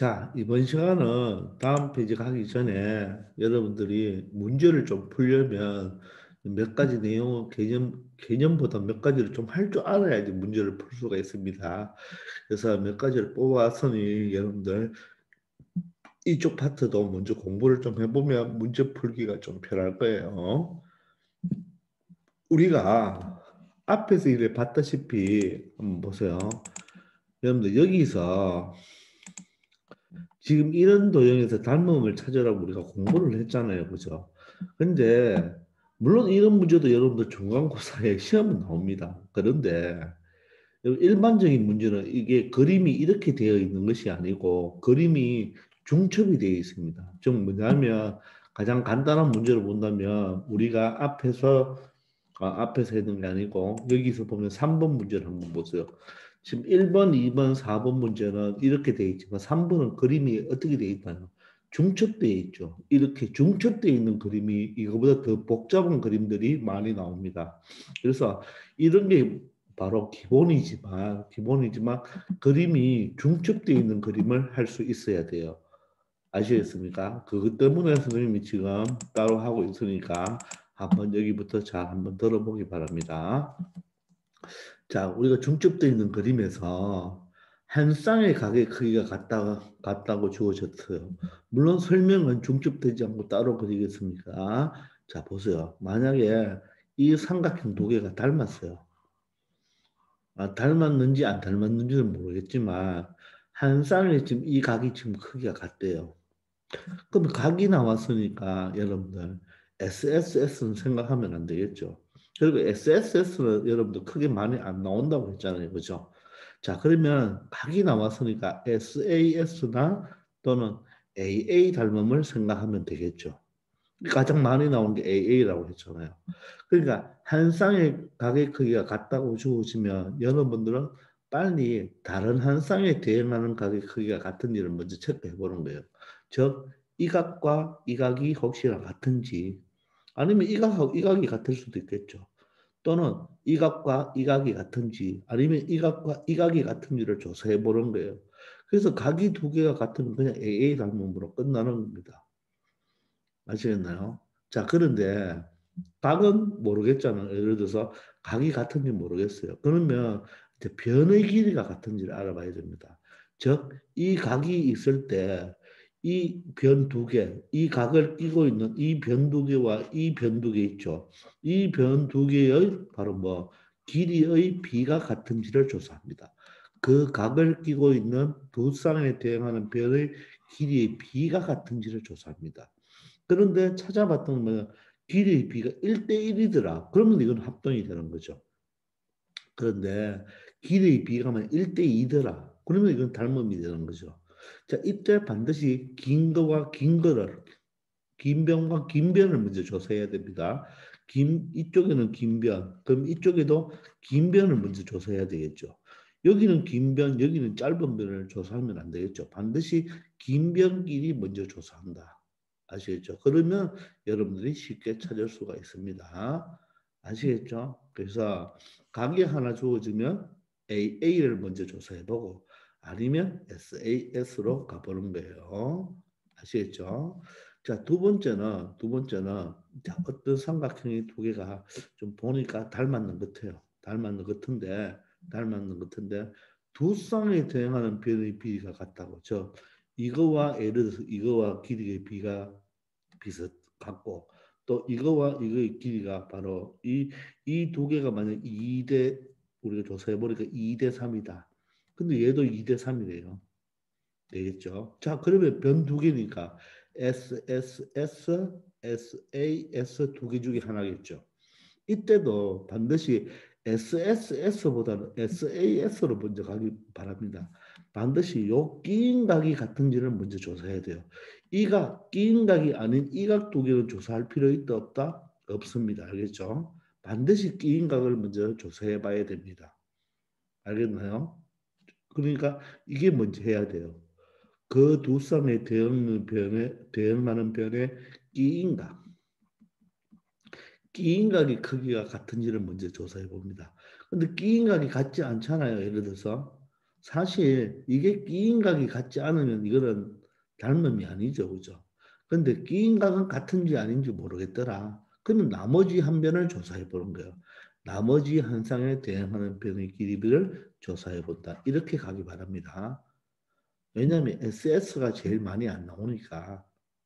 자, 이번 시간은 다음 페이지 가기 전에 여러분들이 문제를 좀 풀려면 몇 가지 내용, 개념보다 몇 가지를 좀 할 줄 알아야지 문제를 풀 수가 있습니다. 그래서 몇 가지를 뽑아왔으니 여러분들 이쪽 파트도 먼저 공부를 좀 해보면 문제 풀기가 좀 편할 거예요. 우리가 앞에서 이래 봤다시피 한번 보세요. 여러분들 여기서 지금 이런 도형에서 닮음을 찾으라고 우리가 공부를 했잖아요. 그죠? 근데 물론 이런 문제도 여러분들 중간고사에 시험은 나옵니다. 그런데 일반적인 문제는 이게 그림이 이렇게 되어 있는 것이 아니고 그림이 중첩이 되어 있습니다. 즉 뭐냐면 가장 간단한 문제를 본다면 우리가 앞에서 했는 게 아니고 여기서 보면 3번 문제를 한번 보세요. 지금 1번, 2번, 4번 문제는 이렇게 되어 있지만 3번은 그림이 어떻게 되어 있나요? 중첩되어 있죠. 이렇게 중첩되어 있는 그림이 이거보다 더 복잡한 그림들이 많이 나옵니다. 그래서 이런 게 바로 기본이지만 그림이 중첩되어 있는 그림을 할 수 있어야 돼요. 아시겠습니까? 그것 때문에 선생님이 지금 따로 하고 있으니까 한번 여기부터 잘 한번 들어보기 바랍니다. 자, 우리가 중첩되어 있는 그림에서 한 쌍의 가게 크기가 같다고 주어졌어요. 물론 설명은 중첩되지 않고 따로 그리겠습니다. 자, 보세요. 만약에 이 삼각형 두 개가 닮았어요. 닮았는지 안 닮았는지는 모르겠지만 한 쌍의 지금 이 각이 지금 크기가 같대요. 그럼 각이 나왔으니까 여러분들 SSS는 생각하면 안 되겠죠. 그리고 SSS는 여러분들 크게 많이 안 나온다고 했잖아요. 그죠? 자, 그러면 각이 나왔으니까 SAS나 또는 AA 닮음을 생각하면 되겠죠. 가장 많이 나온 게 AA라고 했잖아요. 그러니까 한 쌍의 각의 크기가 같다고 주어지면 여러분들은 빨리 다른 한 쌍에 대응하는 각의 크기가 같은 일을 먼저 체크해 보는 거예요. 즉, 이 각과 이 각이 혹시나 같은지 아니면 이 각하고 이 각이 같을 수도 있겠죠. 또는 이 각과 이 각이 같은지 아니면 이 각과 이 각이 같은지를 조사해 보는 거예요. 그래서 각이 두 개가 같으면 그냥 AA 닮음으로 끝나는 겁니다. 아시겠나요? 자, 그런데 각은 모르겠잖아요. 예를 들어서 각이 같은지 모르겠어요. 그러면 이제 변의 길이가 같은지를 알아봐야 됩니다. 즉, 이 각이 있을 때 이 변 두 개, 이 각을 끼고 있는 이 변 두 개와 이 변 두 개 있죠. 이 변 두 개의 바로 뭐 길이의 비가 같은지를 조사합니다. 그 각을 끼고 있는 두 쌍에 대응하는 변의 길이의 비가 같은지를 조사합니다. 그런데 찾아봤더니 뭐냐, 길이의 비가 1대1이더라. 그러면 이건 합동이 되는 거죠. 그런데 길이의 비가 1대2더라. 그러면 이건 닮음이 되는 거죠. 자, 이때 반드시 긴 거와 긴 거를, 긴 변과 긴 변을 먼저 조사해야 됩니다. 이쪽에는 긴 변, 그럼 이쪽에도 긴 변을 먼저 조사해야 되겠죠. 여기는 긴 변, 여기는 짧은 변을 조사하면 안 되겠죠. 반드시 긴 변끼리 먼저 조사한다. 아시겠죠? 그러면 여러분들이 쉽게 찾을 수가 있습니다. 아시겠죠? 그래서 각이 하나 주어지면 AA를 먼저 조사해보고 아니면 SAS로 가보는 거예요. 아시겠죠? 자, 두 번째는 자, 어떤 삼각형이 두 개가 좀 보니까 닮았는 것 같아요. 닮았는 것 같은데 두 쌍에 대응하는 변의 비례가 같다고. 이거와 예를 들어서 이거와 길이의 비가 같고 또 이거와 이거의 길이가 바로 이 두 개가 만약 2대 우리가 조사해 보니까 2대 3이다. 근데 얘도 2대 3이래요. 되겠죠? 자, 그러면 변 두 개니까 SSS, SAS 두 개 중에 하나겠죠. 이때도 반드시 SSS보다는 SAS로 먼저 가기 바랍니다. 반드시 요 끼인 각이 같은지를 먼저 조사해야 돼요. 이 각, 끼인 각이 아닌 이 각 두 개를 조사할 필요 있다 없다? 없습니다. 알겠죠? 반드시 끼인 각을 먼저 조사해 봐야 됩니다. 알겠나요? 그러니까 이게 먼저 해야 돼요. 그 두 쌍의 대응하는 변의 끼인 각. 끼인각의 크기가 같은지를 먼저 조사해 봅니다. 근데 끼인각이 같지 않잖아요. 예를 들어서 사실 이게 끼인각이 같지 않으면 이거는 닮음이 아니죠. 그죠? 근데 끼인각은 같은지 아닌지 모르겠더라. 그러면 나머지 한 변을 조사해 보는 거예요. 나머지 한 쌍에 대응하는 변의 길이를 조사해 본다. 이렇게 가기 바랍니다. 왜냐하면 SS가 제일 많이 안 나오니까.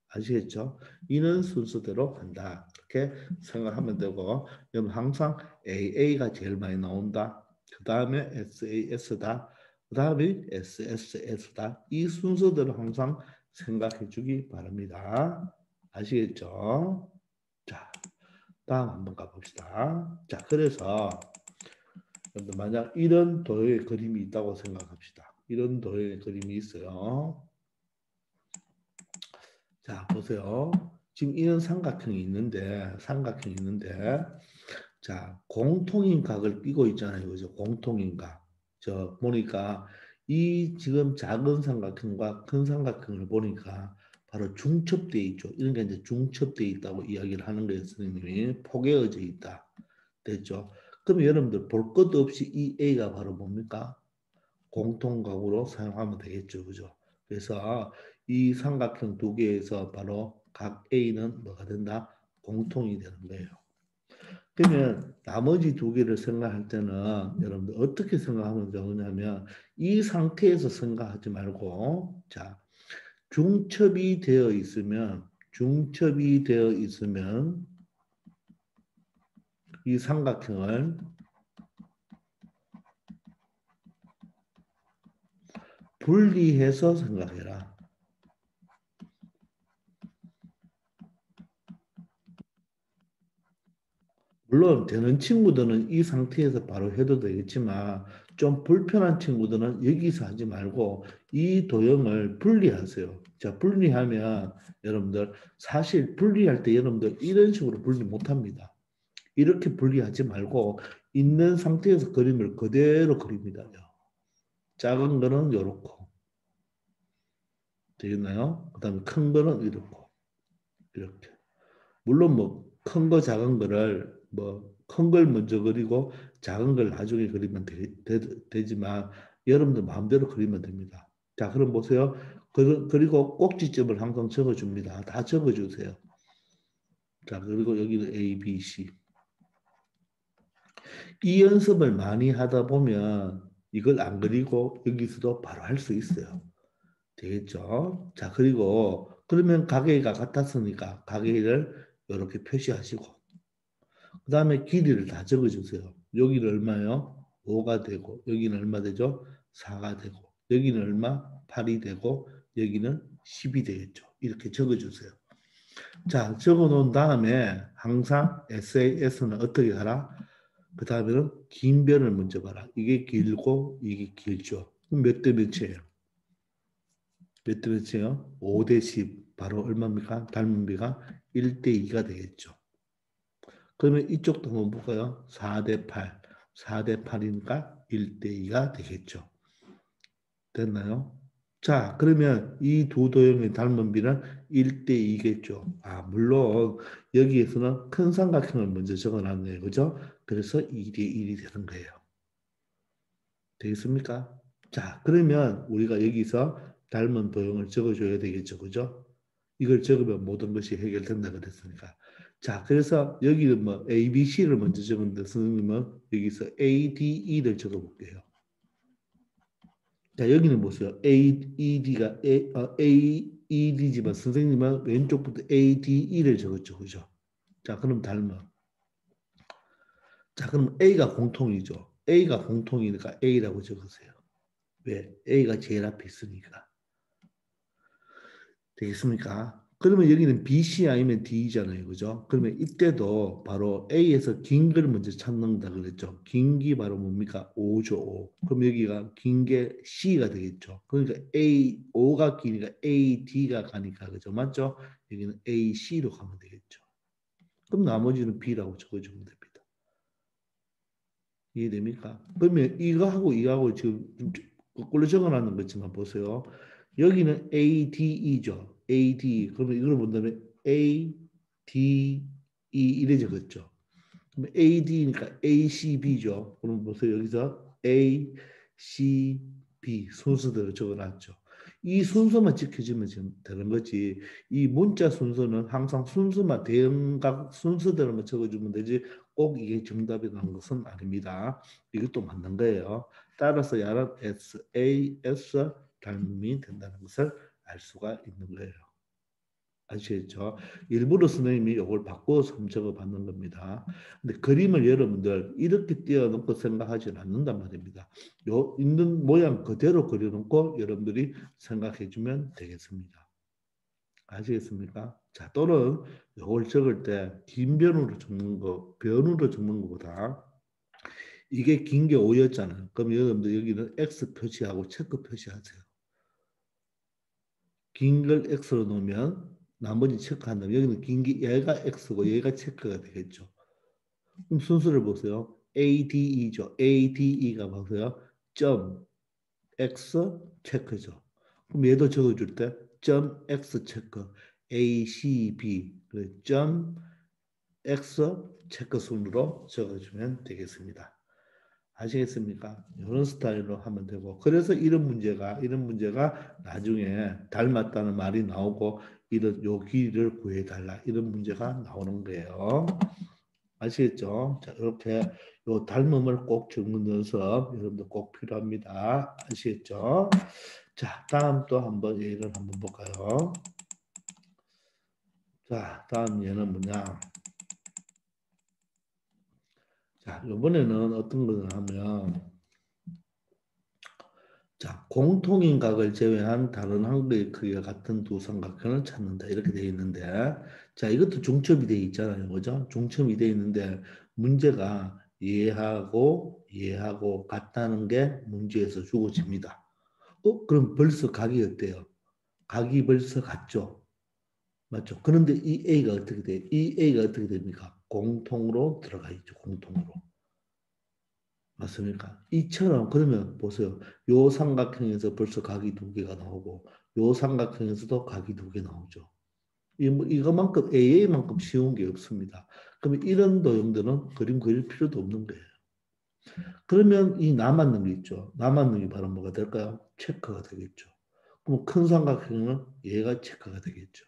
아시겠죠? 이는 순서대로 간다. 그렇게 생각하면 되고, 그럼 항상 AA가 제일 많이 나온다. 그 다음에 SAS다. 그 다음에 SSS다. 이 순서대로 항상 생각해 주기 바랍니다. 아시겠죠? 자, 다음 한번 가봅시다. 자, 그래서 만약 이런 도형의 그림이 있다고 생각합시다. 이런 도형의 그림이 있어요. 자, 보세요. 지금 이런 삼각형이 있는데, 자, 공통인 각을 띄고 있잖아요. 그죠? 공통인 각. 저, 보니까, 이 지금 작은 삼각형과 큰 삼각형을 보니까, 바로 중첩되어 있죠. 이런 게 이제 중첩되어 있다고 이야기를 하는 거예요. 선생님이. 포개어져 있다. 됐죠? 그럼 여러분들 볼 것도 없이 이 A가 바로 뭡니까? 공통각으로 사용하면 되겠죠. 그죠? 그래서 이 삼각형 두 개에서 바로 각 A는 뭐가 된다? 공통이 되는 거예요. 그러면 나머지 두 개를 생각할 때는 여러분들 어떻게 생각하면 좋으냐면 이 상태에서 생각하지 말고 자 중첩이 되어 있으면 이 삼각형을 분리해서 생각해라. 물론 되는 친구들은 이 상태에서 바로 해도 되겠지만 좀 불편한 친구들은 여기서 하지 말고 이 도형을 분리하세요. 자, 분리하면 여러분들 사실 분리할 때 여러분들 이런 식으로 분리 못합니다. 이렇게 분리하지 말고 있는 상태에서 그림을 그대로 그립니다. 작은 거는 요렇고 되겠나요? 그 다음에 큰 거는 이렇고 이렇게. 물론 뭐 큰 거 작은 거를 뭐 큰 걸 먼저 그리고 작은 걸 나중에 그리면 되지만 여러분들 마음대로 그리면 됩니다. 자, 그럼 보세요. 그리고 꼭지점을 항상 적어줍니다. 다 적어주세요. 자, 그리고 여기는 A, B, C. 이 연습을 많이 하다 보면 이걸 안 그리고 여기서도 바로 할 수 있어요. 되겠죠? 자, 그리고 그러면 가계가 같았으니까 가계를 이렇게 표시하시고 그 다음에 길이를 다 적어주세요. 여기는 얼마요? 5가 되고 여기는 얼마 되죠? 4가 되고 여기는 얼마? 8이 되고 여기는 10이 되겠죠. 이렇게 적어주세요. 자, 적어놓은 다음에 항상 SAS는 어떻게 하라? 그 다음에는 긴 변을 먼저 봐라. 이게 길고 이게 길죠. 그럼 몇 대 몇이에요? 몇 대 몇이에요? 5대 10. 바로 얼마입니까? 닮은비가 1대 2가 되겠죠. 그러면 이쪽도 한번 볼까요? 4대 8. 4대 8이니까 1대 2가 되겠죠. 됐나요? 자, 그러면 이 두 도형의 닮은 비는 1대 2겠죠. 아, 물론 여기에서는 큰 삼각형을 먼저 적어놨네요. 그죠? 그래서 2대 1이 되는 거예요. 되겠습니까? 자, 그러면 우리가 여기서 닮은 도형을 적어줘야 되겠죠. 그죠? 이걸 적으면 모든 것이 해결된다 그랬으니까. 자, 그래서 여기는 뭐 A, B, C를 먼저 적었는데 선생님은 여기서 A, D, E를 적어볼게요. 자, 여기는 보세요. A, E, D지만 선생님은 왼쪽부터 A, D, E를 적었죠. 그죠? 자, 그럼 닮아. 자, 그럼 A가 공통이죠. A가 공통이니까 A라고 적으세요. 왜? A가 제일 앞에 있으니까. 되겠습니까? 그러면 여기는 BC 아니면 D잖아요. 그죠? 그러면 이때도 바로 A에서 긴 걸 먼저 찾는다 그랬죠. 긴 게 바로 뭡니까? 5죠. 5. 그럼 여기가 긴 게 C가 되겠죠. 그러니까 A, 5가 기니까 AD가 가니까 그죠? 맞죠? 여기는 AC로 가면 되겠죠. 그럼 나머지는 B라고 적어주면 됩니다. 이해됩니까? 그러면 이거하고 지금 거꾸로 적어놨는 거지만 보세요. 여기는 ADE죠. AD. 그러면 이걸 본다면 ADE 이래 적었죠. 그럼 AD니까 ACB죠. 그럼 보세요. 여기서 ACB B 순서대로 적어놨죠. 이 순서만 지켜지면 지금 되는 거지. 이 문자 순서는 항상 순서만 대응각 순서대로만 적어주면 되지 꼭 이게 정답이라는 것은 아닙니다. 이것도 맞는 거예요. 따라서 야란 S, A, S 닮음이 된다는 것을 알 수가 있는 거예요. 아시겠죠? 일부러 선생님이 이걸 바꿔서 적어 받는 겁니다. 근데 그림을 여러분들 이렇게 띄워놓고 생각하지는 않는단 말입니다. 요 있는 모양 그대로 그려놓고 여러분들이 생각해 주면 되겠습니다. 아시겠습니까? 자, 또는 이걸 적을 때 긴 변으로 적는 거, 변으로 적는 것보다 이게 긴 게 5였잖아요. 그럼 여러분들 여기는 X 표시하고 체크 표시하세요. 긴 걸 X로 놓으면 나머지 체크한다면 여기는 긴 게 얘가 X고 얘가 체크가 되겠죠. 그럼 순서를 보세요. ADE죠. ADE가 보세요. 점 X 체크죠. 그럼 얘도 적어줄 때 점 X 체크 ACB 점 X 체크 순으로 적어주면 되겠습니다. 아시겠습니까? 이런 스타일로 하면 되고 그래서 이런 문제가 나중에 닮았다는 말이 나오고 이런 요 길이를 구해달라 이런 문제가 나오는 거예요. 아시겠죠? 자, 이렇게 요 닮음을 꼭 적는 연습 여러분들 꼭 필요합니다. 아시겠죠? 자, 다음 또 한번 예를 한번 볼까요? 자, 다음 예는 뭐냐? 자, 이번에는 어떤 거를 하면 자, 공통인 각을 제외한 다른 한국의 크기가 같은 두 삼각형을 찾는다. 이렇게 되어 있는데, 자, 이것도 중첩이 되어 있잖아요. 그죠? 중첩이 되어 있는데, 문제가 얘하고 같다는 게 문제에서 주어집니다. 그럼 벌써 각이 어때요? 각이 벌써 같죠? 맞죠? 그런데 이 A가 어떻게 돼요? 이 A가 어떻게 됩니까? 공통으로 들어가 있죠. 공통으로. 맞습니까? 이처럼 그러면 보세요. 요 삼각형에서 벌써 각이 두 개가 나오고 요 삼각형에서도 각이 두 개 나오죠. 이거만큼 AA만큼 쉬운 게 없습니다. 그러면 이런 도형들은 그림 그릴 필요도 없는 거예요. 그러면 이 남았는 게 있죠. 남았는 게 바로 뭐가 될까요? 체크가 되겠죠. 그럼 큰 삼각형은 얘가 체크가 되겠죠.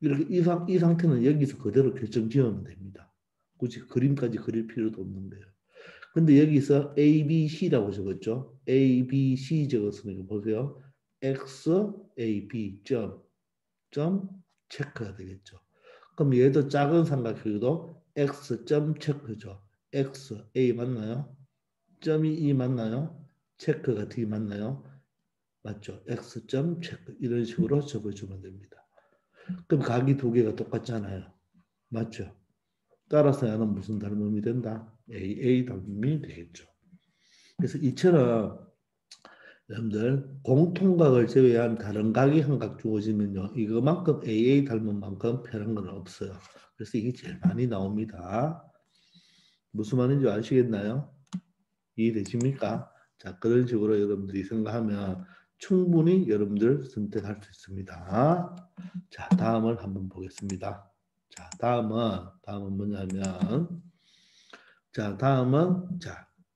이렇게 이 상태는 여기서 그대로 결정 지으면 됩니다. 굳이 그림까지 그릴 필요도 없는 거예요. 근데 여기서 A, B, C라고 적었죠. A, B, C 적었으니까 보세요. X, A, B 점 체크가 되겠죠. 그럼 얘도 작은 삼각형도 X 점 체크죠. X, A 맞나요? 점이 E 맞나요? 체크가 D 맞나요? 맞죠. X 점 체크 이런 식으로 적어주면 됩니다. 그럼 각이 두 개가 똑같잖아요. 맞죠? 따라서 얘는 무슨 닮음이 된다? A 닮음이 되겠죠. 그래서 이처럼 여러분들 공통각을 제외한 다른 각이 한 각 주어지면요. 이거만큼 AA 닮은 만큼 편한 건 없어요. 그래서 이게 제일 많이 나옵니다. 무슨 말인지 아시겠나요? 이해되십니까? 자, 그런 식으로 여러분들이 생각하면 충분히 여러분들 선택할 수 있습니다. 자, 다음을 한번 보겠습니다. 자, 다음은 뭐냐면 다음은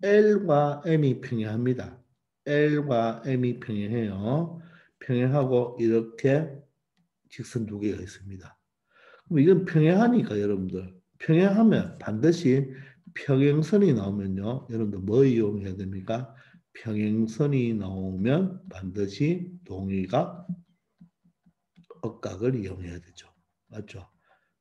L과 M이 평행합니다. L과 M이 평행해요. 평행하고 이렇게 직선 두 개가 있습니다. 그럼 이건 평행하니까 여러분들 평행하면 반드시 평행선이 나오면요. 여러분들 뭐 이용해야 됩니까? 평행선이 나오면 반드시 동의각, 억각을 이용해야 되죠. 맞죠?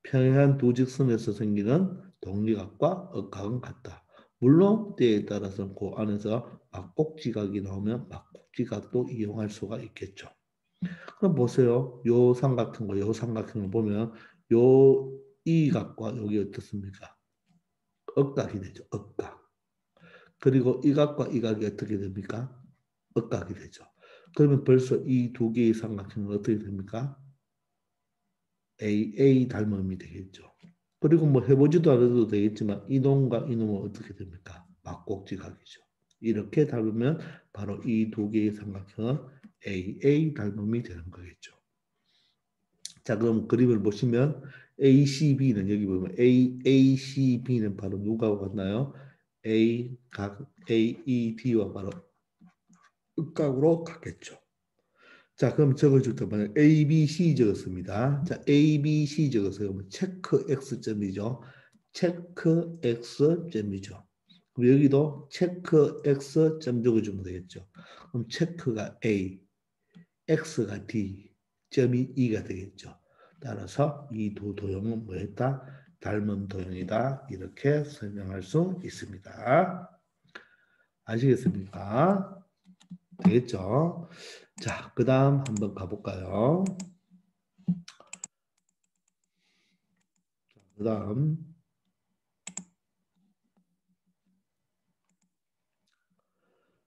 평행한 두 직선에서 생기는 동리각과 억각은 같다. 물론 때에 따라서는 그 안에서 막곡지각이 나오면 막곡지각도 이용할 수가 있겠죠. 그럼 보세요. 요 삼각형과 요 삼각형을 보면 요 이 각과 여기 어떻습니까? 억각이 되죠. 억각. 그리고 이 각과 이 각이 어떻게 됩니까? 억각이 되죠. 그러면 벌써 이 두 개의 삼각형은 어떻게 됩니까? A 닮음이 되겠죠. 그리고 뭐 해보지도 않아도 되겠지만 이놈과 이놈은 어떻게 됩니까? 막곡지각이죠. 이렇게 닮으면 바로 이 두 개의 삼각형은 A 닮음이 되는 거겠죠. 자, 그럼 그림을 보시면 ACB는 여기 보면 ACB는 바로 누가 같나요? AED와 바로 극각으로 갔겠죠. 자, 그럼 적어줄 때 만약 A, B, C 적었습니다. 자, A, B, C 적었어요. 그럼 체크 X점이죠. 체크 X점이죠. 그럼 여기도 체크 X점 적어주면 되겠죠. 그럼 체크가 A, X가 D, 점이 E가 되겠죠. 따라서 이 두 도형은 뭐였다? 닮은 도형이다. 이렇게 설명할 수 있습니다. 아시겠습니까? 되겠죠? 자, 그 다음 한번 가볼까요? 그 다음.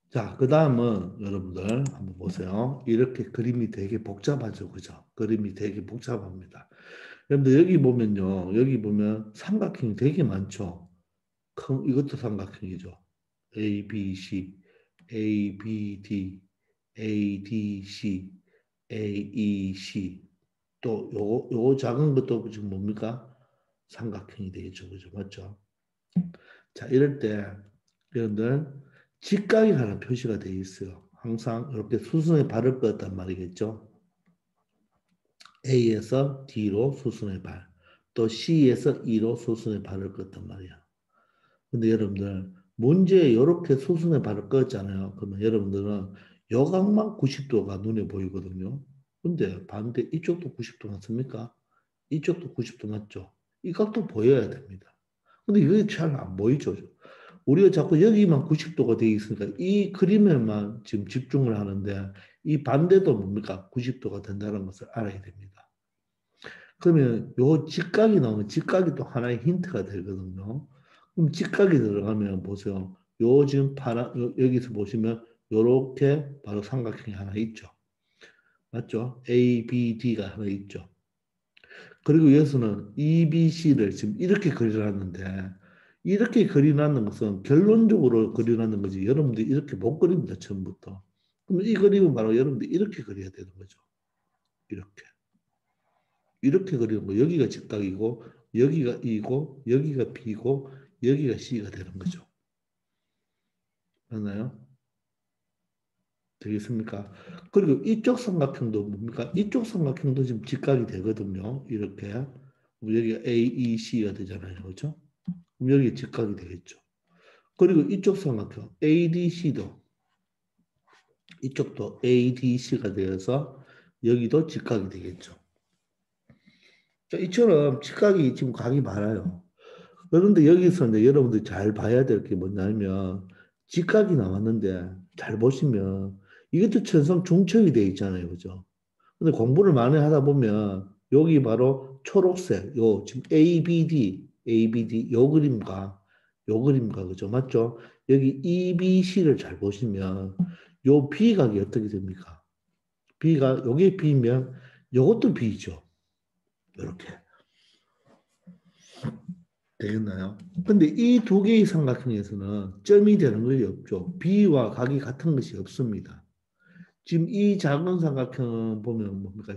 자, 그 다음은 여러분들 한번 보세요. 이렇게 그림이 되게 복잡하죠. 그죠? 그림이 되게 복잡합니다. 여러분들 여기 보면요. 여기 보면 삼각형이 되게 많죠. 이것도 삼각형이죠. A, B, C, A, B, D, A, D, C, A, E, C. 또 요거 작은 것도 지금 뭡니까? 삼각형이 되겠죠. 그죠? 맞죠? 자, 이럴 때 여러분들 직각이 하나 표시가 되어 있어요. 항상 이렇게 수순에 발을 뻗었단 말이겠죠. A에서 D로 수순의 발, 또 C에서 E로 수순의 발을 껐단 말이야. 근데 여러분들 문제에 이렇게 수순의 발을 껐잖아요. 그러면 여러분들은 요각만 90도가 눈에 보이거든요. 근데 반대 이쪽도 90도 맞습니까? 이쪽도 90도 맞죠? 이 각도 보여야 됩니다. 근데 이게 잘 안 보이죠. 우리가 자꾸 여기만 90도가 되어 있으니까 이 그림에만 지금 집중을 하는데 이 반대도 뭡니까? 90도가 된다는 것을 알아야 됩니다. 그러면 요 직각이 나오면 직각이 또 하나의 힌트가 되거든요. 그럼 직각이 들어가면 보세요. 요 지금 파란 여기서 보시면 요렇게 바로 삼각형이 하나 있죠. 맞죠? A, B, D가 하나 있죠. 그리고 여기서는 E, B, C를 지금 이렇게 그려놨는데 이렇게 그려놨는 것은 결론적으로 그려놨는 거지 여러분들이 이렇게 못 그립니다. 처음부터. 그럼 이 그림은 바로 여러분들이 이렇게 그려야 되는 거죠. 이렇게. 이렇게 그리는 거. 여기가 직각이고 여기가 E고 여기가 B고 여기가 C가 되는 거죠. 맞나요? 되겠습니까? 그리고 이쪽 삼각형도 뭡니까? 이쪽 삼각형도 지금 직각이 되거든요. 이렇게. 여기가 A, E, C가 되잖아요. 그렇죠? 그럼 여기 직각이 되겠죠. 그리고 이쪽 삼각형 ADC도 이쪽도 ADC가 되어서 여기도 직각이 되겠죠. 자, 이처럼 직각이 지금 각이 많아요. 그런데 여기서 이제 여러분들이 잘 봐야 될 게 뭐냐면 직각이 나왔는데 잘 보시면 이것도 천성 중첩이 되어 있잖아요. 그죠? 근데 공부를 많이 하다 보면 여기 바로 초록색 요 지금 ABD 요 그림과 그죠? 맞죠? 여기 EBC를 잘 보시면 요 B각이 어떻게 됩니까? B가 요게 B면 요것도 B죠. 이렇게 되겠나요? 근데 이 두 개의 삼각형에서는 점이 되는 것이 없죠. B와 각이 같은 것이 없습니다. 지금 이 작은 삼각형은 보면 뭡니까?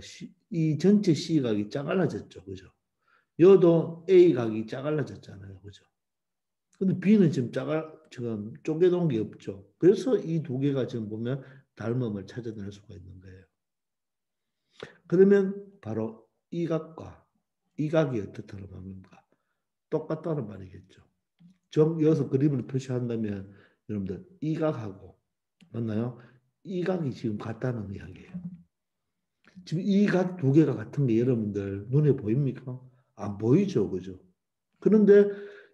이 전체 C각이 짜갈라졌죠. 그죠? 여도 A각이 짜갈라졌잖아요. 그죠? 근데 B는 지금 쪼개놓은 게 없죠. 그래서 이 두 개가 지금 보면 닮음을 찾아낼 수가 있는 거예요. 그러면 바로 이 각과 이 각이 어떻다는 말입니까? 똑같다는 말이겠죠. 여기서 그림을 표시한다면 여러분들 이 각하고 맞나요? 이 각이 지금 같다는 이야기예요. 지금 이 각 두 개가 같은 게 여러분들 눈에 보입니까? 안 보이죠, 그죠? 그런데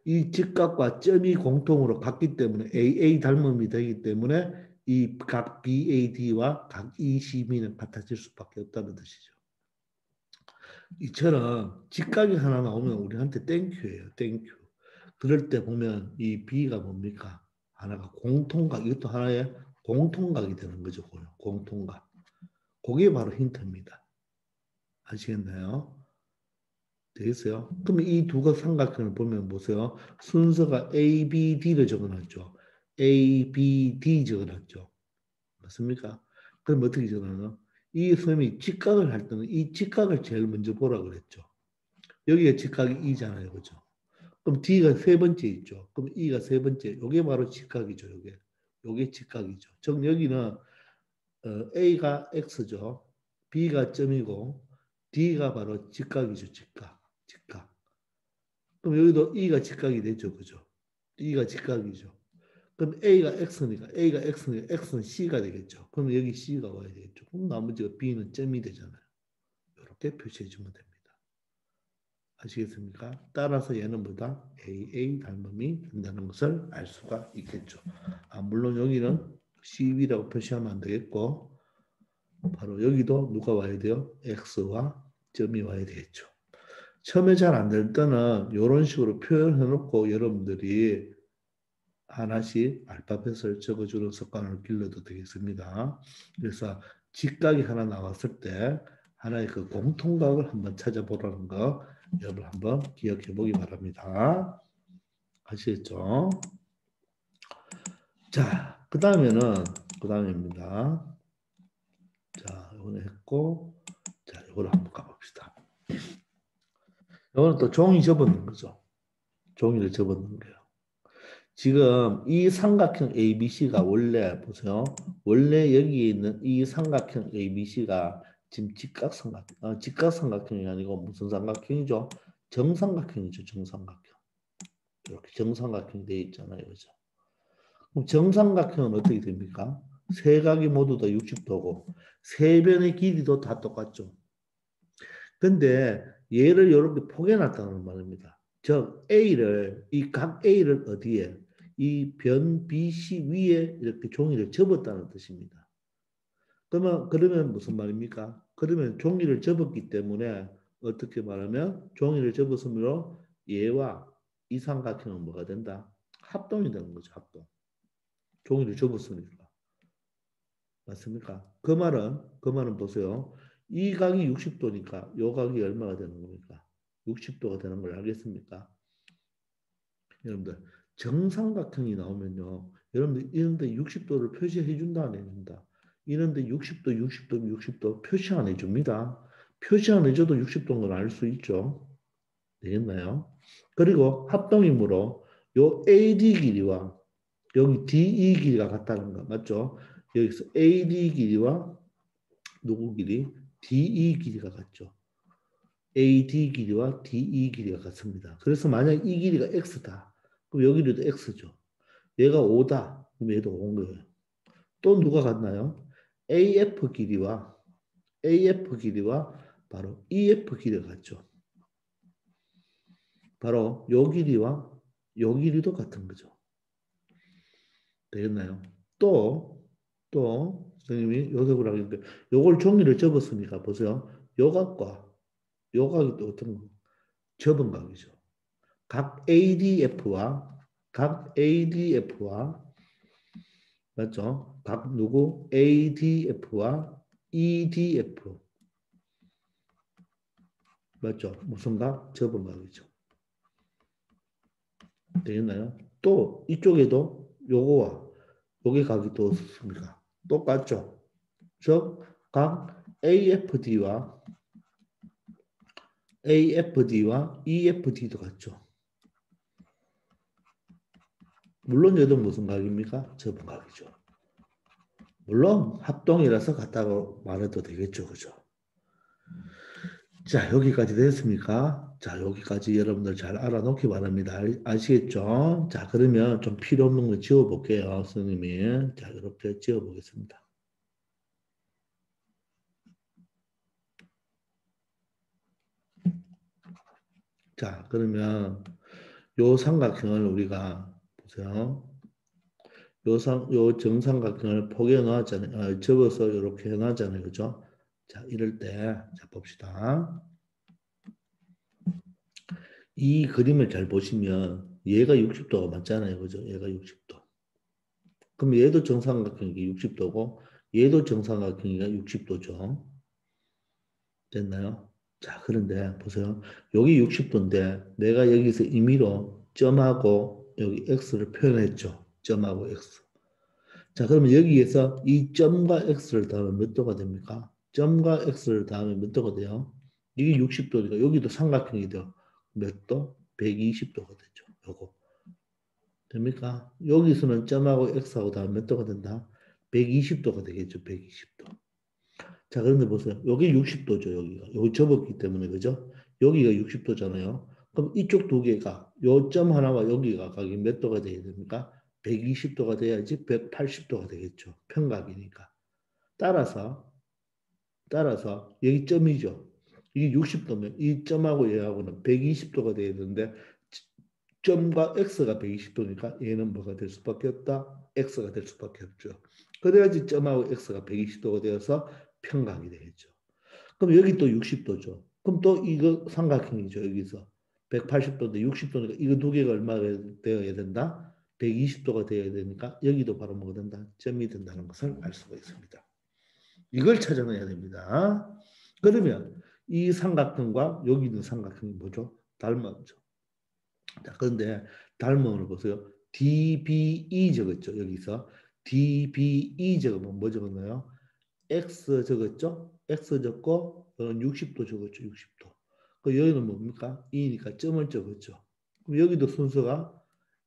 이 직각과 점이 공통으로 같기 때문에 AA 닮음이 되기 때문에 이 각 BAD와 각 ECB는 같아질 수밖에 없다는 뜻이죠. 이처럼 직각이 하나 나오면 우리한테 땡큐예요. 땡큐. 그럴 때 보면 이 B가 뭡니까? 하나가 공통각. 이것도 하나의 공통각이 되는 거죠. 공통각. 그게 바로 힌트입니다. 아시겠나요? 되겠어요? 그러면 이 두 삼각형을 보면 보세요. 순서가 A, B, D를 적어놨죠. A, B, D 적어놨죠. 맞습니까? 그럼 어떻게 적어놨나? 이 선생님이 직각을 할 때는 이 직각을 제일 먼저 보라 그랬죠. 여기가 직각이 E잖아요. 그죠? 그럼 D가 세 번째 있죠. 그럼 E가 세 번째. 요게 바로 직각이죠. 요게 직각이죠. 즉 여기는 A가 X죠. B가 점이고 D가 바로 직각이죠. 직각. 그럼 여기도 E가 직각이 되죠. 그죠? E가 직각이죠. 그럼 A가 X니까 X는 C가 되겠죠. 그럼 여기 C가 와야 되겠죠. 그럼 나머지가 B는 점이 되잖아요. 이렇게 표시해 주면 됩니다. 아시겠습니까? 따라서 얘는 뭐다? AA 닮음이 된다는 것을 알 수가 있겠죠. 물론 여기는 CB라고 표시하면 안 되겠고 바로 여기도 누가 와야 돼요? X와 점이 와야 되겠죠. 처음에 잘 안 될 때는 이런 식으로 표현해 놓고 여러분들이 하나씩 알파벳을 적어주는 습관을 길러도 되겠습니다. 그래서 직각이 하나 나왔을 때 하나의 그 공통각을 한번 찾아보라는 거 여러분 한번 기억해 보기 바랍니다. 아시겠죠? 자, 그 다음입니다. 자, 이거는 했고, 자, 이걸 한번 가봅시다. 이거는 또 종이 접어놓은 거죠. 종이를 접어놓은 거예요. 지금 이 삼각형 ABC가 원래 보세요. 원래 여기 있는 이 삼각형 ABC가 지금 직각삼각형이 아니고 무슨 삼각형이죠? 정삼각형이죠. 정삼각형. 이렇게 정삼각형이 되어 있잖아요. 그죠? 그럼 정삼각형은 어떻게 됩니까? 세 각이 모두 다 60도고 세 변의 길이도 다 똑같죠. 근데 얘를 이렇게 포개놨다는 말입니다. 즉 이 각 A를 어디에 이 변 BC 위에 이렇게 종이를 접었다는 뜻입니다. 그러면 무슨 말입니까? 그러면 종이를 접었기 때문에 어떻게 말하면 종이를 접었으므로 얘와 이 삼각형은 뭐가 된다? 합동이 되는 거죠. 합동. 종이를 접었으니까. 맞습니까? 그 말은 보세요. 이 각이 60도니까 이 각이 얼마가 되는 겁니까? 60도가 되는 걸 알겠습니까? 여러분들 정삼각형이 나오면요. 여러분들 이런데 60도를 표시해 준다 안 해준다. 이런데 60도, 60도, 60도 표시 안 해줍니다. 표시 안 해줘도 60도인 걸 알 수 있죠. 되겠나요? 그리고 합동이므로 요 AD 길이와 여기 DE 길이가 같다는 거 맞죠? 여기서 AD 길이와 누구 길이? DE 길이가 같죠. AD 길이와 DE 길이가 같습니다. 그래서 만약 이 길이가 X다. 그럼 여기도 X죠. 얘가 5다. 그럼 얘도 5인 거예요. 또 누가 같나요? AF 길이와 바로 EF 길이가 같죠. 바로 요 길이와 요 길이도 같은 거죠. 되겠나요? 또 선생님이 요셉을 하는데 요걸 종이를 접었으니까 보세요. 요 각과 요 각이 또 어떤 거? 접은 각이죠. 각 ADF와 맞죠? 각 누구? ADF와 EDF 맞죠? 무슨 각? 접은 각이죠. 되겠나요? 또 이쪽에도 요거와 요게 각이 또 있습니다. 똑같죠? 즉, 각 AFD와 EFD도 같죠. 물론 얘도 무슨 각입니까? 접은 각이죠. 물론 합동이라서 같다고 말해도 되겠죠. 그죠? 자, 여기까지 됐습니까? 자, 여기까지 여러분들 잘 알아놓기 바랍니다. 아시겠죠? 자, 그러면 좀 필요 없는 거 지워볼게요. 선생님이. 자, 이렇게 지워보겠습니다. 자, 그러면 요 삼각형을 우리가 보세요. 요 정삼각형을 포개해 놨잖아요. 접어서 이렇게 해 놨잖아요. 그죠? 자, 이럴 때, 자, 봅시다. 이 그림을 잘 보시면 얘가 60도가 맞잖아요. 그죠? 얘가 60도. 그럼 얘도 정삼각형이 60도고 얘도 정삼각형이가 60도죠. 됐나요? 자, 그런데 보세요. 여기 60도인데 내가 여기서 임의로 점하고 여기 x를 표현했죠. 점하고 x. 자, 그러면 여기에서 이 점과 x를 더하면 몇 도가 됩니까? 점과 x를 더하면 몇 도가 돼요? 이게 60도니까 여기도 삼각형이 돼요. 몇 도? 120도가 되죠. 요거. 됩니까? 여기서는 점하고 x하고 더하면 몇 도가 된다? 120도가 되겠죠. 120도. 자, 그런데 보세요. 여기 60도죠, 여기가. 여기 접었기 때문에, 그죠? 여기가 60도잖아요. 그럼 이쪽 두 개가, 요 점 하나와 여기가 각이 몇 도가 돼야 됩니까? 120도가 돼야지 180도가 되겠죠. 평각이니까. 따라서, 여기 점이죠. 이게 60도면 이 점하고 얘하고는 120도가 돼야 되는데, 점과 x가 120도니까 얘는 뭐가 될 수밖에 없다? x가 될 수밖에 없죠. 그래야지 점하고 x가 120도가 되어서 평각이 되겠죠. 그럼 여기 또 60도죠. 그럼 또 이거 삼각형이죠. 여기서 180도인데 60도니까 이거 두 개가 얼마가 되어야 된다? 120도가 되어야 되니까 여기도 바로 뭐가 된다? 점이 된다는 것을 알 수가 있습니다. 이걸 찾아내야 됩니다. 그러면 이 삼각형과 여기 있는 삼각형이 뭐죠? 닮았죠. 자, 그런데 닮음을 보세요. DBE 적었죠. 여기서 DBE 적으면 뭐 적었나요? X 적었죠? X 적고 여기는 60도 적었죠. 60도. 그 여기는 뭡니까? 2니까 점을 적었죠. 그럼 여기도 순서가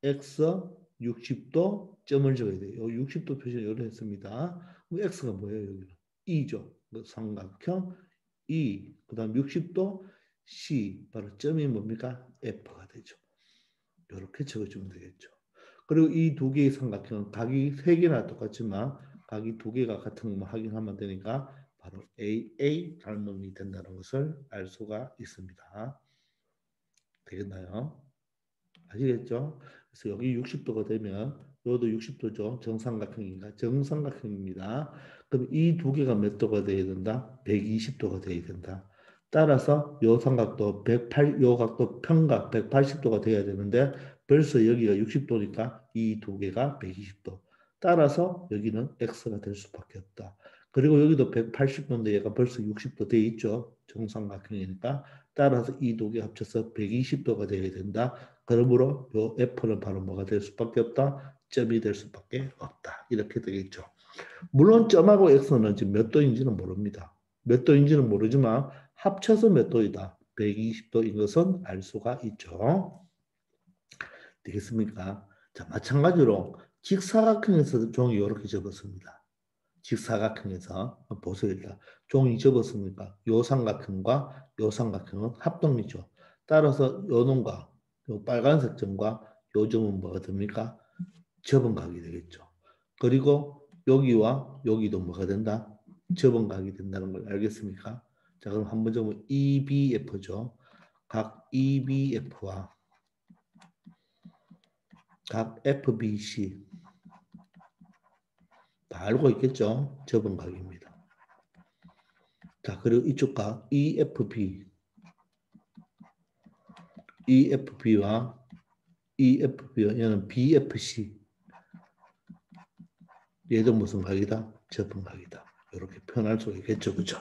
X 60도 점을 적어야 돼요. 60도 표시를 여기로 했습니다. 그럼 X가 뭐예요? 여기는 2죠. 그 삼각형 2, 그 다음 60도 C, 바로 점이 뭡니까? F가 되죠. 이렇게 적어주면 되겠죠. 그리고 이 두 개의 삼각형은 각이 세 개나 똑같지만 각이 두 개가 같은 거 확인하면 되니까 바로 AA 닮음이 된다는 것을 알 수가 있습니다. 되겠나요? 아시겠죠? 그래서 여기 60도가 되면 여기도 60도죠. 정삼각형인가? 정삼각형입니다. 그럼 이 두 개가 몇 도가 돼야 된다? 120도가 돼야 된다. 따라서 요 삼각도 108, 요 각도 평각 180도가 돼야 되는데 벌써 여기가 60도니까 이 두 개가 120도. 따라서 여기는 X가 될 수밖에 없다. 그리고 여기도 180도인데 얘가 벌써 60도 돼 있죠. 정삼각형이니까. 따라서 이 두 개 합쳐서 120도가 돼야 된다. 그러므로 요 F는 바로 뭐가 될 수밖에 없다. 점이 될 수밖에 없다. 이렇게 되겠죠. 물론 점하고 X는 지금 몇 도인지는 모릅니다. 몇 도인지는 모르지만 합쳐서 몇 도이다. 120도인 것은 알 수가 있죠. 되겠습니까? 자, 마찬가지로 직사각형에서 종이 이렇게 접었습니다. 직사각형에서 보세요. 일단 종이 접었으니까 요 삼각형과 요 삼각형은 합동이죠. 따라서 요 놈과 요 빨간색 점과 요 점은 뭐가 됩니까? 접은 각이 되겠죠. 그리고 여기와 여기도 뭐가 된다? 접은 각이 된다는 걸 알겠습니까? 자, 그럼 한번 좀 EBF죠. 각 EBF와 각 FBC 다 알고 있겠죠? 접은 각입니다. 자, 그리고 이쪽 각 EFB, EFB와 얘는 BFC. 얘도 무슨 각이다? 접은 각이다. 이렇게 표현할 수가 있겠죠. 그죠?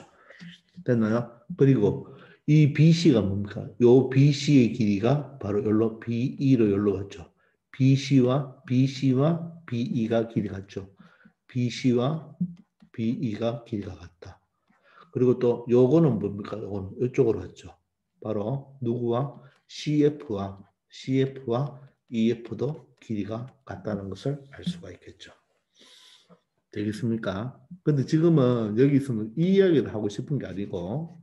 됐나요? 그리고 이 BC가 뭡니까? 요 BC의 길이가 바로 여기로 BE로 여기로 갔죠. BC와 BE가 길이 같죠. BC와 BE가 길이가 같다. 그리고 또 요거는 뭡니까? 요거는 이쪽으로 갔죠. 바로 누구와 CF와 EF도 길이가 같다는 것을 알 수가 있겠죠. 되겠습니까? 근데 지금은 여기서는 이 이야기를 하고 싶은 게 아니고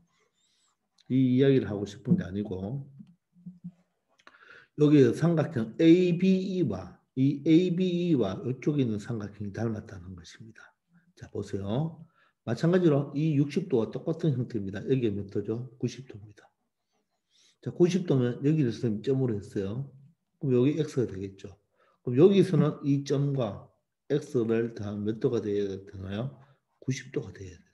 여기 삼각형 ABE와 이 ABE와 이쪽에 있는 삼각형이 닮았다는 것입니다. 자, 보세요. 마찬가지로 이 60도와 똑같은 형태입니다. 여기가 몇 도죠? 90도입니다. 자, 90도면 여기를 선생님 점으로 했어요. 그럼 여기 X가 되겠죠. 그럼 여기서는 이 점과 X를 더하면 몇 도가 되어야 되나요? 90도가 되어야 되죠.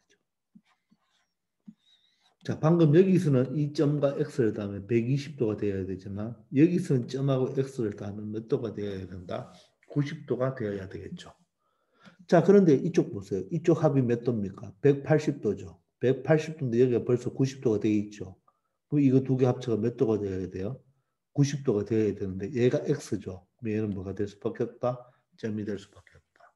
자, 방금 여기서는 이 점과 X를 더하면 120도가 되어야 되지만 여기서는 점하고 X를 더하면 몇 도가 되어야 된다? 90도가 되어야 되겠죠. 자, 그런데 이쪽 보세요. 이쪽 합이 몇 도입니까? 180도죠. 180도인데 여기가 벌써 90도가 되어 있죠. 그럼 이거 두 개 합쳐가 몇 도가 되어야 돼요? 90도가 되어야 되는데 얘가 X죠. 얘는 뭐가 될 수밖에 없다? 점이 될 수밖에 없다.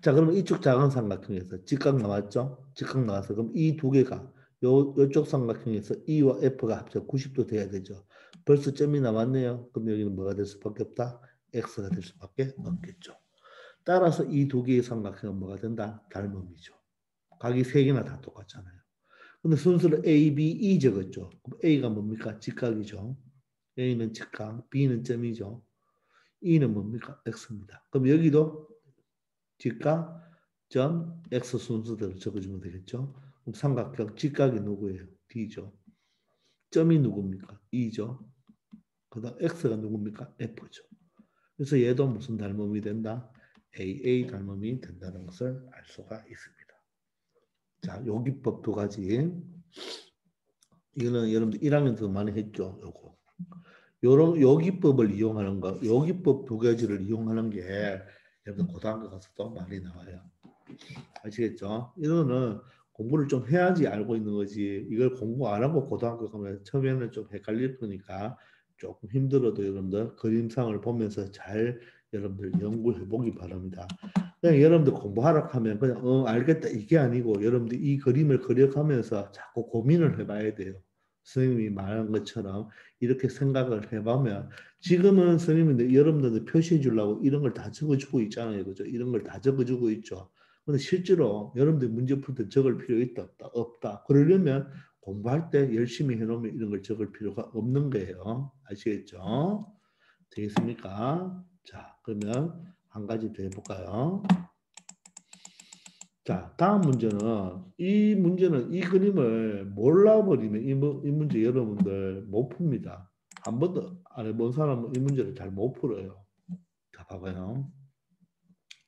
자, 그러면 이쪽 작은 삼각형에서 직각 나왔죠? 직각 나와서 그럼 이 두 개가 요쪽 삼각형에서 E와 F가 합쳐 90도 돼야 되죠. 벌써 점이 나왔네요. 그럼 여기는 뭐가 될 수밖에 없다? X가 될 수밖에 없겠죠. 따라서 이 두 개의 삼각형은 뭐가 된다? 닮음이죠. 각이 세 개나 다 똑같잖아요. 근데 순서를 A, B, E 적었죠. 그럼 A가 뭡니까? 직각이죠. A는 직각, B는 점이죠. E는 뭡니까? X입니다. 그럼 여기도 직각, 점, X 순서대로 적어주면 되겠죠. 그럼 삼각형 직각이 누구예요? D죠. 점이 누굽니까? E죠. 그 다음 X가 누굽니까? F죠. 그래서 얘도 무슨 닮음이 된다? AA 닮음이 된다는 것을 알 수가 있습니다. 자, 요기법 두 가지. 이거는 여러분들 1학년 때 많이 했죠. 요거. 요런 요기법을 이용하는 거, 요기법 두 가지를 이용하는 게 여러분들 고등학교 가서도 많이 나와요. 아시겠죠? 이거는 공부를 좀 해야지 알고 있는 거지. 이걸 공부 안 하고 고등학교 가면 처음에는 좀 헷갈릴 거니까 조금 힘들어도 여러분들 그림상을 보면서 잘 여러분들 연구해 보기 바랍니다. 그냥 여러분들 공부하라 하면 그냥 알겠다 이게 아니고 여러분들 이 그림을 그려가면서 자꾸 고민을 해봐야 돼요. 선생님이 말한 것처럼 이렇게 생각을 해보면 지금은 선생님이 여러분들 표시해 주려고 이런 걸 다 적어주고 있잖아요. 그죠? 이런 걸 다 적어주고 있죠. 근데 실제로 여러분들 문제 풀 때 적을 필요 있다 없다? 없다. 그러려면 공부할 때 열심히 해놓으면 이런 걸 적을 필요가 없는 거예요. 아시겠죠? 되겠습니까? 자, 그러면 한 가지 더 해볼까요? 자, 다음 문제는 이 그림을 몰라버리면 이 문제 여러분들 못 풉니다. 한 번도 안 해본 사람은 이 문제를 잘 못 풀어요. 자, 봐봐요.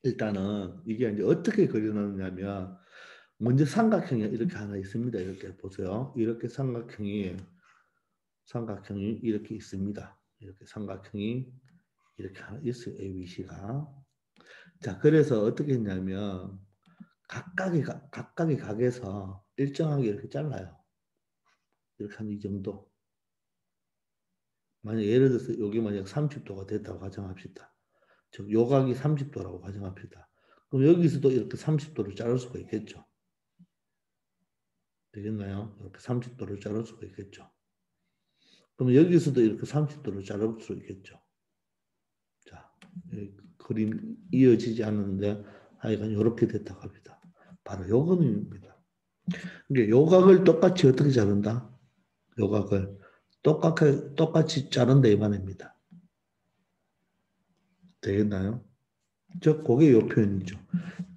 일단은 이게 이제 어떻게 그려놨냐면 먼저 삼각형이 이렇게 하나 있습니다. 이렇게 보세요. 이렇게 삼각형이 이렇게 있습니다. 이렇게 삼각형이 이렇게 하나 있어요. ABC가. 자, 그래서 어떻게 했냐면 각각의 각에서 일정하게 이렇게 잘라요. 이렇게 한 이 정도. 만약 예를 들어서 여기 만약 30도가 됐다고 가정합시다. 즉 요각이 30도라고 가정합시다. 그럼 여기서도 이렇게 30도를 자를 수가 있겠죠. 되겠나요? 이렇게 30도를 자를 수가 있겠죠. 그럼 여기서도 이렇게 30도를 자를 수 있겠죠. 자, 그림 이어지지 않는데 하여간 이렇게 됐다고 합니다. 바로 요 그림입니다. 이게 요각을 똑같이 어떻게 자른다? 요각을 똑같이 자른다 이 말입니다. 되겠나요? 즉 그게 요 표현이죠.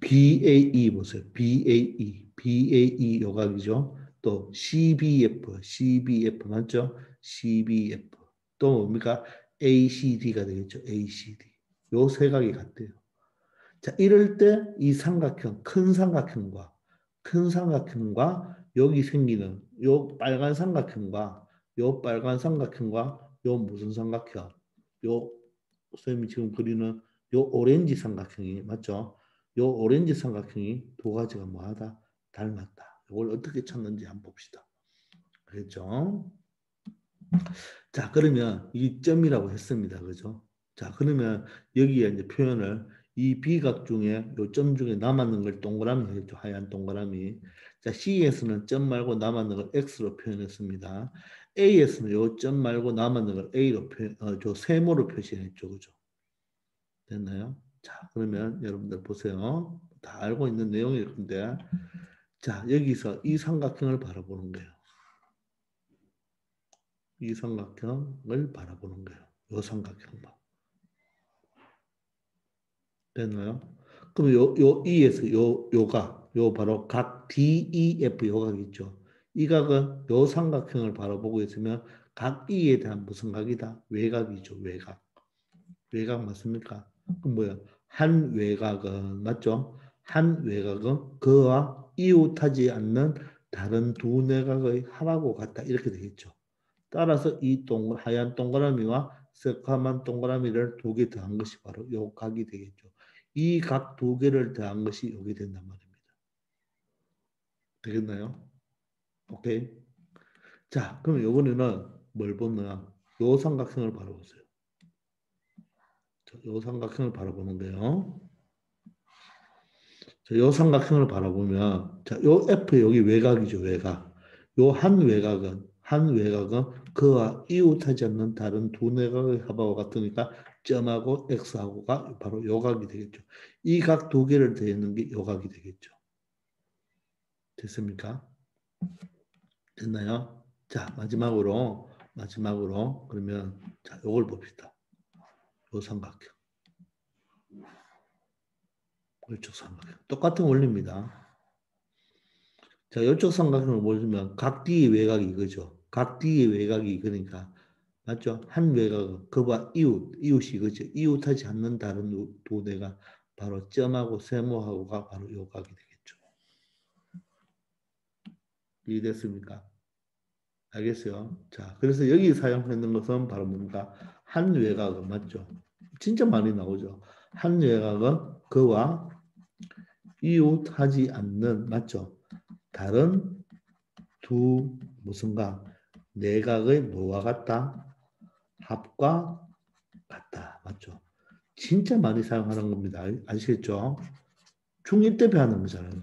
BAE 보세요. BAE 요각이죠. 또 CBF 맞죠? CBF 또 뭡니까? ACD가 되겠죠. ACD 요 세 각이 같대요. 자, 이럴 때 이 삼각형 큰 삼각형과 여기 생기는 요 빨간 삼각형과 요 무슨 삼각형 요 선생님이 지금 그리는 요 오렌지 삼각형이 맞죠? 요 오렌지 삼각형이 두 가지가 뭐하다? 닮았다. 이걸 어떻게 찾는지 한번 봅시다. 그랬죠? 자, 그러면 이 점이라고 했습니다. 그죠? 자, 그러면 여기에 이제 표현을 이 비각 중에 요 점 중에 남았는 걸 동그라미 했죠. 하얀 동그라미. 자, C에서는 점 말고 남았는 걸 X로 표현했습니다. A에서는 요 점 말고 남았는 걸 A로 저 세모로 표시했죠. 그죠? 됐나요? 자, 그러면 여러분들 보세요. 다 알고 있는 내용일 건데, 자, 여기서 이 삼각형을 바라보는 거예요. 이 삼각형을 바라보는 거예요. 요 삼각형만. 됐나요? 그럼 요 E에서 요각, 바로 각 DEF 요각 있죠. 이 각은 요 삼각형을 바라보고 있으면 각 E에 대한 무슨 각이다? 외각이죠, 외각. 외각 맞습니까? 그럼 뭐야? 한 외각은 맞죠? 한 외각은 그와 이웃하지 않는 다른 두 내각의 합하고 같다. 이렇게 되겠죠. 따라서 이 하얀 동그라미와 새까만 동그라미를 두 개 더한 것이 바로 요 각이 되겠죠. 이 각 두 개를 더한 것이 여기 된단 말입니다. 되겠나요? 오케이. 자, 그럼 이번에는 뭘 보느냐? 요 삼각형을 바라보세요. 요 삼각형을 바라보는 거예요. 자, 요 삼각형을 바라보면 자, 요 F 여기 외곽이죠, 외곽. 요 한 외곽은 그와 이웃하지 않는 다른 두 내각의 합하고 같으니까 점하고 x하고가 바로 요각이 되겠죠. 이 각 두 개를 더했는 게 요각이 되겠죠. 됐습니까? 됐나요? 자, 마지막으로 그러면 자, 요걸 봅시다. 요 삼각형. 이쪽 삼각형. 똑같은 원리입니다. 자, 이쪽 삼각형을 보시면 각 D의 외곽이 이거죠. 각 D의 외곽이 이거니까 맞죠? 한 외곽은 그와 이웃이 이거죠. 이웃하지 않는 다른 두 대가 바로 점하고 세모하고가 바로 요각이 되겠죠. 이해됐습니까? 알겠어요? 자, 그래서 여기 사용하는 것은 바로 뭔가 한 외곽은 맞죠? 진짜 많이 나오죠. 한 외곽은 그와 이웃하지 않는 맞죠? 다른 두 무슨가 내각의 뭐와 같다? 합과 같다. 맞죠? 진짜 많이 사용하는 겁니다. 아시겠죠? 중1 때 배우는 거잖아요.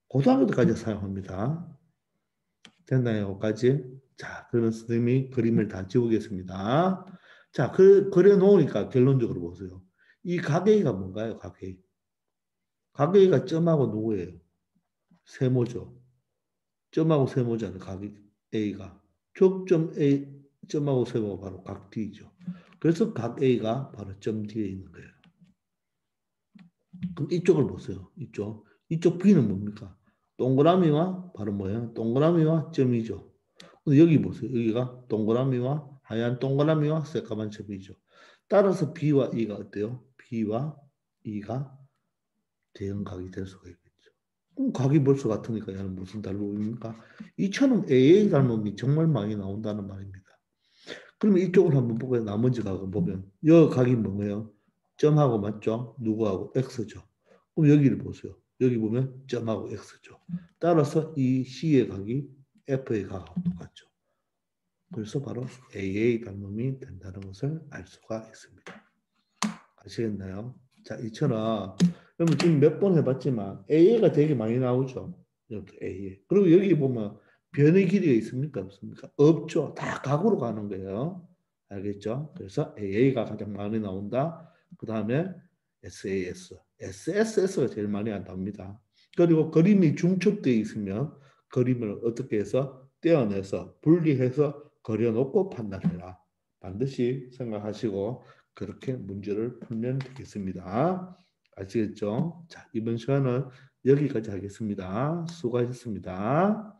고등학교 때까지 사용합니다. 됐나요? 여기까지? 자, 그러면 선생님이 그림을 다 지우겠습니다. 자, 그려놓으니까 결론적으로 보세요. 이 각A가 뭔가요? 각A. 각A가 점하고 누구예요? 세모죠. 점하고 세모잖아요. 각 A가. 접점 A, 점하고 세모가 바로 각 D죠. 그래서 각 A가 바로 점 D에 있는 거예요. 그럼 이쪽을 보세요. 이쪽 B는 뭡니까? 동그라미와 바로 뭐예요? 동그라미와 점이죠. 근데 여기 보세요. 여기가 동그라미와 하얀 동그라미와 새까만 점이죠. 따라서 B와 E가 어때요? B와 E가 대형각이 될 수가 있겠죠. 그럼 각이 벌써 같으니까 얘는 무슨 닮음입니까? 이처럼 AA 닮음이 정말 많이 나온다는 말입니다. 그러면 이쪽을 한번 보고 나머지 각을 보면 여 각이 뭐예요? 점하고 맞죠? 누구하고? X죠. 그럼 여기를 보세요. 여기 보면 점하고 X죠. 따라서 이 C의 각이 F의 각하고 똑같죠. 그래서 바로 AA 닮음이 된다는 것을 알 수가 있습니다. 아시겠나요? 자, 이처럼 그러면 지금 몇 번 해봤지만 AA가 되게 많이 나오죠. 이렇게 AA. 그리고 여기 보면 변의 길이가 있습니까? 없습니까? 없죠. 다 각으로 가는 거예요. 알겠죠? 그래서 AA가 가장 많이 나온다. 그 다음에 SAS. SSS가 제일 많이 안 나옵니다. 그리고 그림이 중첩되어 있으면 그림을 어떻게 해서 떼어내서 분리해서 그려놓고 판단해라. 반드시 생각하시고 그렇게 문제를 풀면 되겠습니다. 아시겠죠? 자, 이번 시간은 여기까지 하겠습니다. 수고하셨습니다.